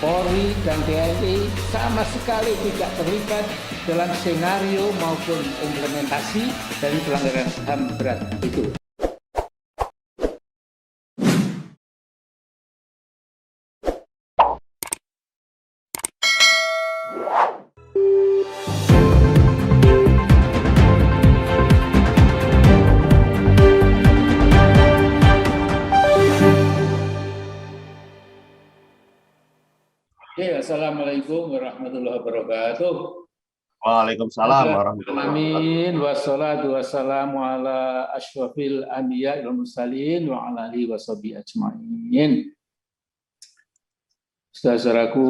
Polri dan TNI sama sekali tidak terlibat dalam skenario maupun implementasi dari pelanggaran HAM berat itu. Assalamualaikum warahmatullahi wabarakatuh. Waalaikumsalam warahmatullahi wabarakatuh. Amin. Wassalatu wassalamu ala asyrafil anbiya wal mursalin wa ala alihi washabihi ajmain. Saudaraku,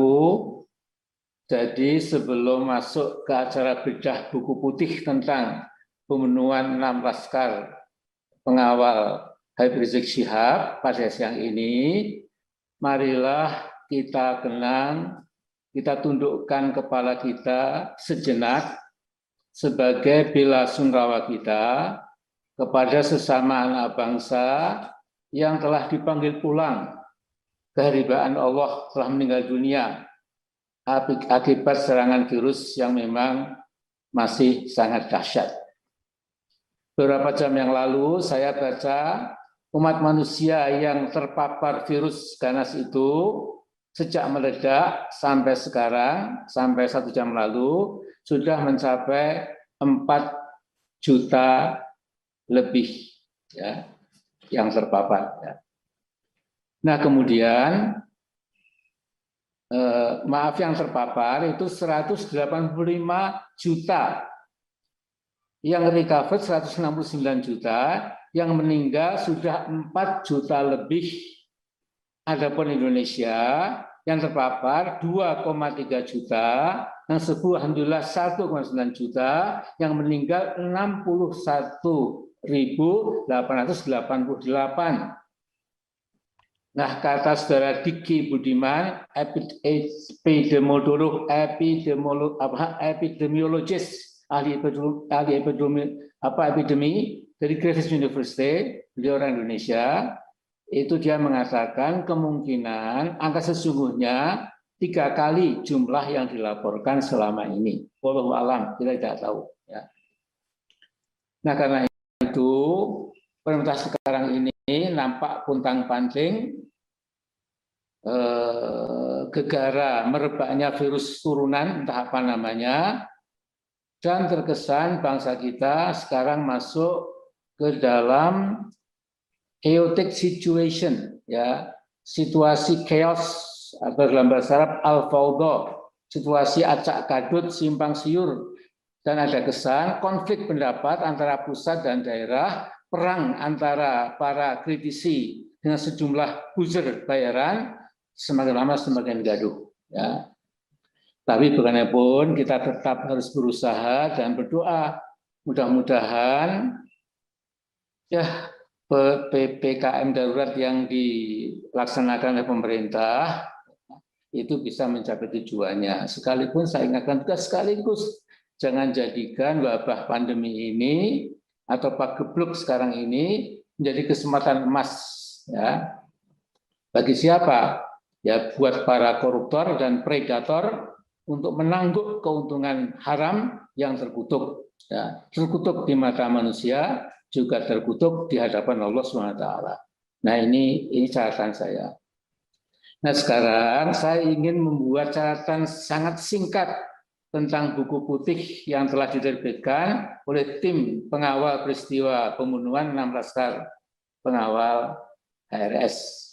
jadi sebelum masuk ke acara bedah buku putih tentang pemenuhan 6 laskar pengawal Habib Rizik Syihab pada siang ini, marilah kita kenang, kita tundukkan kepala kita sejenak sebagai bela sungkawa kita kepada sesama anak bangsa yang telah dipanggil pulang keharbaan Allah telah meninggal dunia akibat serangan virus yang memang masih sangat dahsyat. Beberapa jam yang lalu saya baca umat manusia yang terpapar virus ganas itu sejak meledak sampai sekarang, sampai 1 jam lalu, sudah mencapai 4 juta lebih ya, yang terpapar. Ya. Nah kemudian, yang terpapar itu 185 juta, yang recover 169 juta, yang meninggal sudah 4 juta lebih. Adapun Indonesia yang terpapar 2,3 juta, yang sembuh alhamdulillah 1,9 juta, yang meninggal 61.888. Nah, kata saudara Diki Budiman, epidemiologis, ahli epidemi dari Griffith University, beliau orang Indonesia. Itu dia mengatakan kemungkinan angka sesungguhnya 3 kali jumlah yang dilaporkan selama ini. Wallahu alam, kita tidak tahu. Ya. Nah karena itu pemerintah sekarang ini nampak puntang-panting gegara merebaknya virus turunan entah apa namanya, dan terkesan bangsa kita sekarang masuk ke dalam chaotic situation, ya, situasi chaos atau dalam bahasa Arab al-fawdha, situasi acak kadut, simpang siur, dan ada kesan konflik pendapat antara pusat dan daerah, perang antara para kritisi dengan sejumlah buzzer bayaran, semakin lama semakin gaduh. Ya. Tapi bagaimanapun kita tetap harus berusaha dan berdoa, mudah-mudahan ya PPKM darurat yang dilaksanakan oleh pemerintah itu bisa mencapai tujuannya. Sekalipun saya ingatkan juga sekaligus jangan jadikan wabah pandemi ini atau pagebluk sekarang ini menjadi kesempatan emas ya. Bagi siapa? Ya buat para koruptor dan predator untuk menangguk keuntungan haram yang terkutuk. Ya, terkutuk di mata manusia, juga terkutuk di hadapan Allah SWT. Nah ini catatan saya. Nah sekarang saya ingin membuat catatan sangat singkat tentang buku putih yang telah diterbitkan oleh tim pengawal peristiwa pembunuhan 6 laskar pengawal HRS.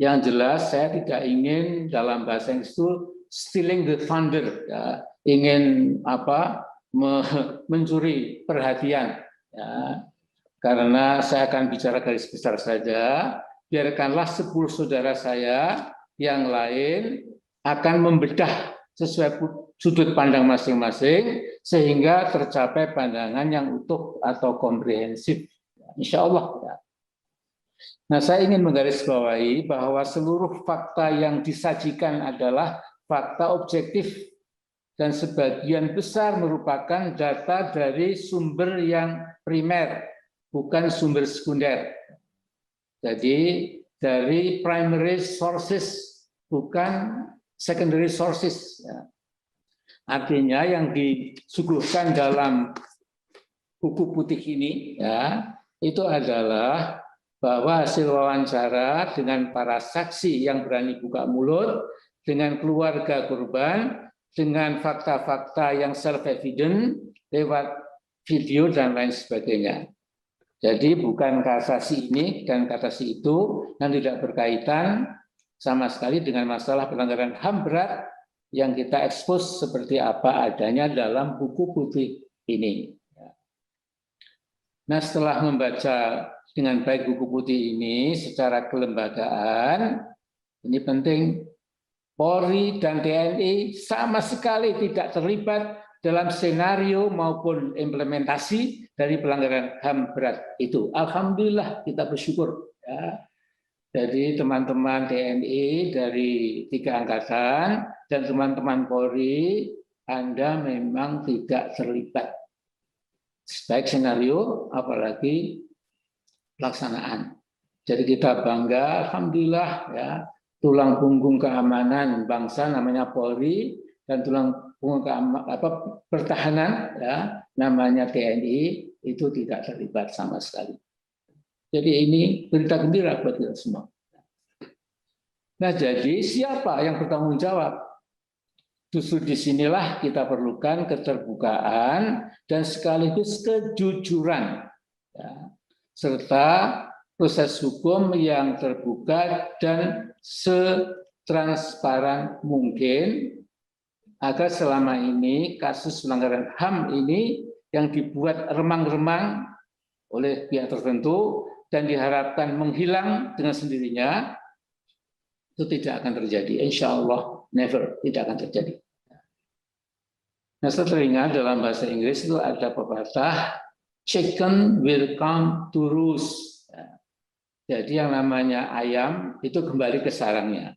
Yang jelas saya tidak ingin dalam bahasa Inggris itu stealing the thunder, ya, ingin mencuri perhatian. Ya, karena saya akan bicara garis besar saja, biarkanlah 10 saudara saya yang lain akan membedah sesuai sudut pandang masing-masing sehingga tercapai pandangan yang utuh atau komprehensif. Insya Allah. Ya. Nah, saya ingin menggarisbawahi bahwa seluruh fakta yang disajikan adalah fakta objektif dan sebagian besar merupakan data dari sumber yang primer, bukan sumber sekunder. Jadi dari primary sources bukan secondary sources. Ya. Artinya yang disuguhkan dalam buku putih ini ya itu adalah bahwa hasil wawancara dengan para saksi yang berani buka mulut, dengan keluarga korban, dengan fakta-fakta yang self-evident lewat video dan lain sebagainya. Jadi bukan kasasi ini dan kasasi itu yang tidak berkaitan sama sekali dengan masalah pelanggaran HAM berat yang kita ekspos seperti apa adanya dalam buku putih ini. Nah, setelah membaca dengan baik buku putih ini secara kelembagaan, ini penting, Polri dan TNI sama sekali tidak terlibat dalam senario maupun implementasi dari pelanggaran HAM berat itu. Alhamdulillah kita bersyukur. Ya. Jadi teman-teman TNI dari 3 angkatan dan teman-teman Polri, Anda memang tidak terlibat. Baik senario, apalagi pelaksanaan. Jadi kita bangga, alhamdulillah ya, tulang punggung keamanan bangsa namanya Polri dan tulang punggung pertahanan ya namanya TNI itu tidak terlibat sama sekali. Jadi ini berita gembira buat kita semua. Nah, jadi siapa yang bertanggung jawab? Justru disinilah kita perlukan keterbukaan dan sekaligus kejujuran, ya, serta proses hukum yang terbuka dan setransparan mungkin, agar selama ini kasus pelanggaran HAM ini yang dibuat remang-remang oleh pihak tertentu dan diharapkan menghilang dengan sendirinya, itu tidak akan terjadi. Insya Allah never, tidak akan terjadi. Nah, seringnya dalam bahasa Inggris itu ada pepatah chicken will come to roost. Jadi yang namanya ayam itu kembali ke sarangnya.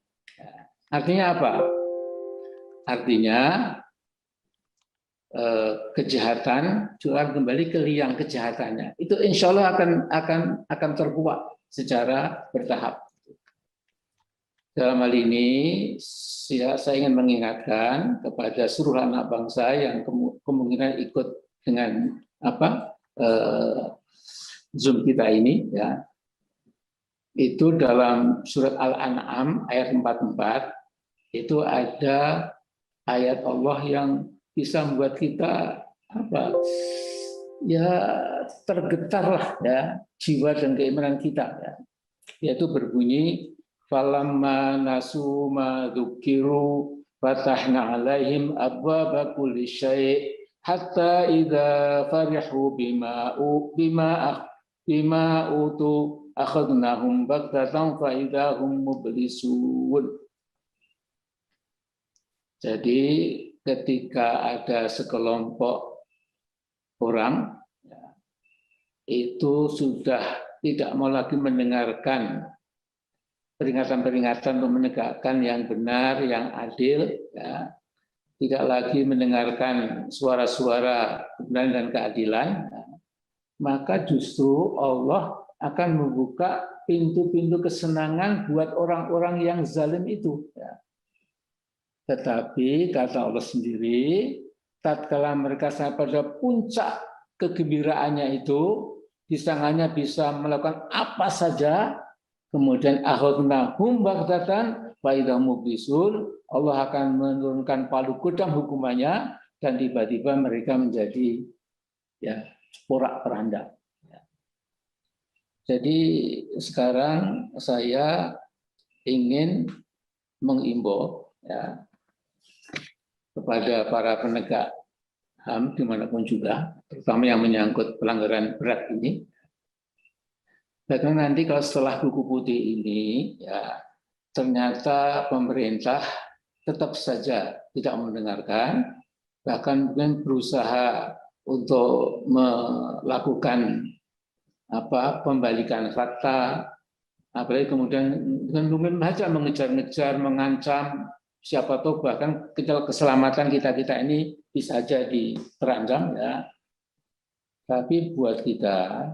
Artinya apa? Artinya kejahatan juga kembali ke liang kejahatannya. Itu insya Allah akan terkuak secara bertahap. Dalam hal ini, saya ingin mengingatkan kepada seluruh anak bangsa yang kemungkinan ikut dengan Zoom kita ini, ya, itu dalam surat Al-An'am ayat 44 itu ada ayat Allah yang bisa membuat kita tergetarlah ya jiwa dan keimanan kita, ya, yaitu berbunyi falamma nasu ma dzukiru fatahna alaihim abwaaba kulli syai' hatta idza farihu bima utu akhadnahum baghtatan fa idza hum mublisun. Jadi ketika ada sekelompok orang ya, itu sudah tidak mau lagi mendengarkan peringatan-peringatan untuk menegakkan yang benar, yang adil, ya. Tidak lagi mendengarkan suara-suara kebenaran dan keadilan, ya. Maka justru Allah akan membuka pintu-pintu kesenangan buat orang-orang yang zalim itu. Ya. Tetapi kata Allah sendiri, tatkala mereka sampai pada puncak kegembiraannya itu, disangkanya bisa melakukan apa saja, kemudian akhadnahum baghtatan fa idza mublisun, Allah akan menurunkan palu gudang hukumannya dan tiba-tiba mereka menjadi ya porak-poranda. Jadi sekarang saya ingin mengimbau ya kepada para penegak HAM dimanapun juga, terutama yang menyangkut pelanggaran berat ini. Bahkan nanti kalau setelah buku putih ini, ya ternyata pemerintah tetap saja tidak mendengarkan, bahkan mungkin berusaha untuk melakukan pembalikan fakta, apalagi kemudian mungkin saja mengejar-ngejar, mengancam, siapa tahu bahkan keselamatan kita ini bisa jadi terancam, ya. Tapi buat kita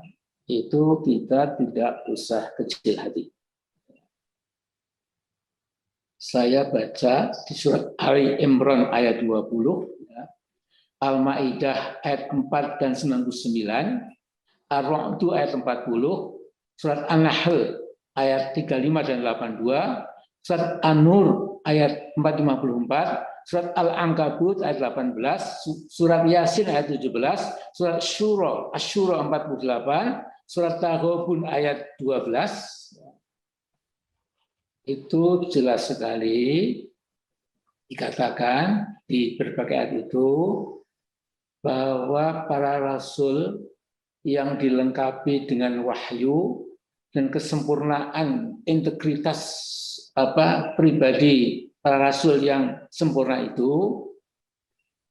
itu kita tidak usah kecil hati. Saya baca di surat Ali Imran ayat 20, ya. Al-Maidah ayat 4 dan 99, Ar-Ra'd ayat 40, surat An-Nahl ayat 35 dan 82, surat An-Nur ayat 454, surat Al-Ankabut ayat 18, surat Yasin ayat 17, surat Asy-Syura 48, surat Taghabun ayat 12. Itu jelas sekali dikatakan di berbagai ayat itu bahwa para rasul yang dilengkapi dengan wahyu dan kesempurnaan integritas pribadi para rasul yang sempurna itu,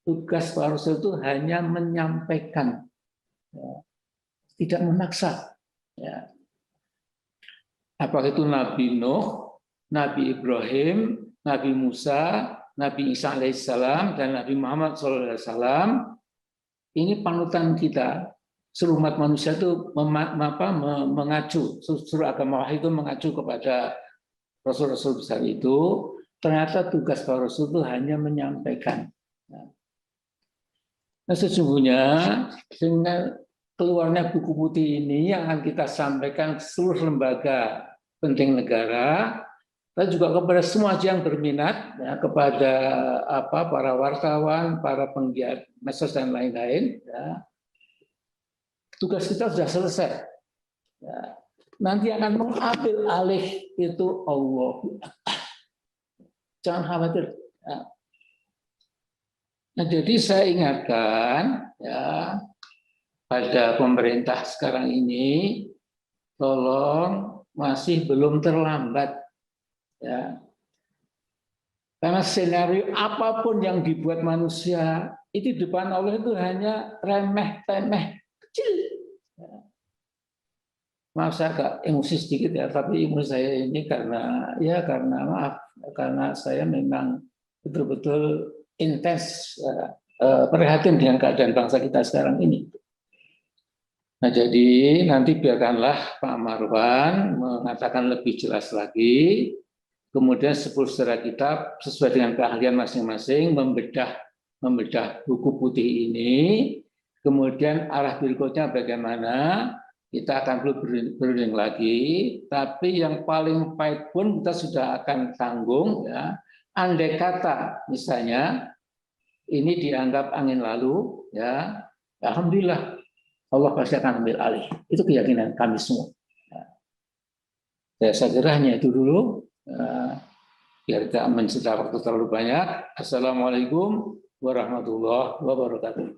tugas para rasul itu hanya menyampaikan, ya, tidak memaksa. Ya. Apakah itu Nabi Nuh, Nabi Ibrahim, Nabi Musa, Nabi Isa alaihissalam, dan Nabi Muhammad SAW, ini panutan kita. Seluruh umat manusia itu mengacu, seluruh agama wahyu itu mengacu kepada Rasul-Rasul besar itu. Ternyata tugas para Rasul itu hanya menyampaikan. Nah, sesungguhnya dengan keluarnya buku putih ini yang akan kita sampaikan seluruh lembaga penting negara, dan juga kepada semua yang berminat, ya, kepada para wartawan, para penggiat medsos dan lain-lain. Ya. Tugas kita sudah selesai. Ya. Nanti akan mengambil alih itu Allah. Jangan khawatir. Ya. Nah, jadi saya ingatkan, ya, pada pemerintah sekarang ini, tolong masih belum terlambat. Ya. Karena skenario apapun yang dibuat manusia itu di depan Allah itu hanya remeh-temeh kecil. Ya. Maaf saya agak emosi sedikit ya, tapi emosi saya ini karena karena saya memang betul-betul intens prihatin dengan keadaan bangsa kita sekarang ini. Nah, jadi nanti biarkanlah Pak Marwan mengatakan lebih jelas lagi. Kemudian 10 saudara kita sesuai dengan keahlian masing-masing membedah buku putih ini. Kemudian arah berikutnya bagaimana, kita akan berunding lagi. Tapi yang paling pahit pun kita sudah akan tanggung. Ya. Andai kata misalnya ini dianggap angin lalu, ya alhamdulillah Allah pasti akan ambil alih. Itu keyakinan kami semua. Saya kira hanya itu dulu. Biar tidak mencita waktu terlalu banyak. Assalamualaikum warahmatullahi wabarakatuh.